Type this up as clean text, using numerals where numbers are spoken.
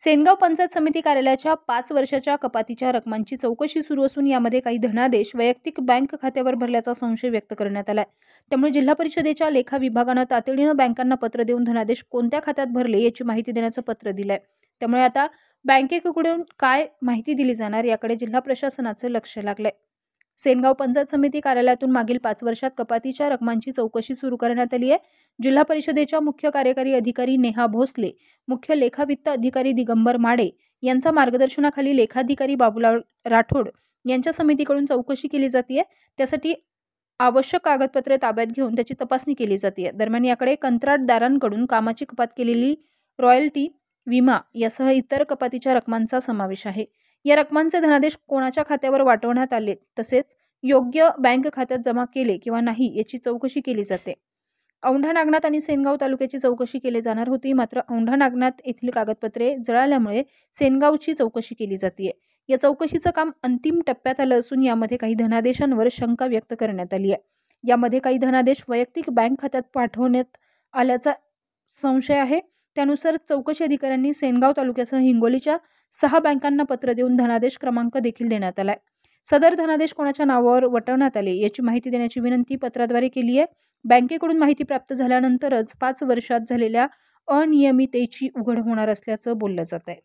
सेनगाव पंचायत समिती कार्यालयाच्या 5 वर्षाच्या कपातीच्या रकमांची चौकशी सुरू असून यामध्ये काही धनादेश वैयक्तिक बँक खात्यावर भरल्याचा संशय व्यक्त करण्यात आलाय। त्यामुळे जिल्हा परिषदेच्या लेखा विभागाने तातडीने बँकांना पत्र देऊन धनादेश कोणत्या खात्यात भरले याची माहिती देण्याचं पत्र दिलंय। त्यामुळे आता बँकेकडून काय माहिती दिली जाणार याकडे जिल्हा प्रशासनाचं लक्ष लागलंय। सेनगाव पंचायत समिती कार्यालयातून मागील 5 वर्षात कपातीच्या रकमांची चौकशी सुरू करण्यात आली आहे। जिल्हा परिषदेच्या मुख्य कार्यकारी अधिकारी नेहा भोसले, मुख्य लेखा वित्त अधिकारी दिगंबर माडे यांच्या मार्गदर्शनाखाली लेखाधिकारी बाबूलाल राठोड यांच्या समितीकडून चौकशी केली जाते। त्यासाठी आवश्यक कागदपत्रे ताब्यात घेऊन त्याची तपासणी केली जाते। दरम्यान याकडे कंत्राटदारांकडून कामाची कपात केलेली रॉयल्टी, विमा यासह इतर कपातीच्या रकमांचा समावेश आहे। या रकमांचे धनादेश कोणाच्या खात्यावर वाटवण्यात आले तसेच योग्य बँक खात्यात जमा केले किंवा नाही याची चौकशी केली जाते। औंढा नागनाथ आणि सेनगाव तालुक्याची चौकशी केली जाणार होती, मात्र औंढा नागनाथ येथील कागदपत्रे जळाल्यामुळे सेनगावची चौकशी केली जाते। या चौकशीचं काम अंतिम टप्प्यात आलं असून यामध्ये काही धनादेशांवर शंका व्यक्त करण्यात आली आहे। यामध्ये काही धनादेश वैयक्तिक बँक खात्यात पाठवण्यात आल्याचा संशय आहे। त्यानुसार चौकशी अधिकाऱ्यांनी सेनगाव तालुक्यासह हिंगोलीच्या 6 बँकांना पत्र देऊन धनादेश क्रमांक देखील देण्यात आलाय। सदर धनादेश कोणाच्या नावावर वटवण्यात आले याची माहिती देण्याची विनंती पत्राद्वारे केली आहे। बँकेकडून माहिती प्राप्त झाल्यानंतरच 5 वर्षात झालेल्या अनियमिततेची उघड होणार असल्याचं बोललं जात आहे।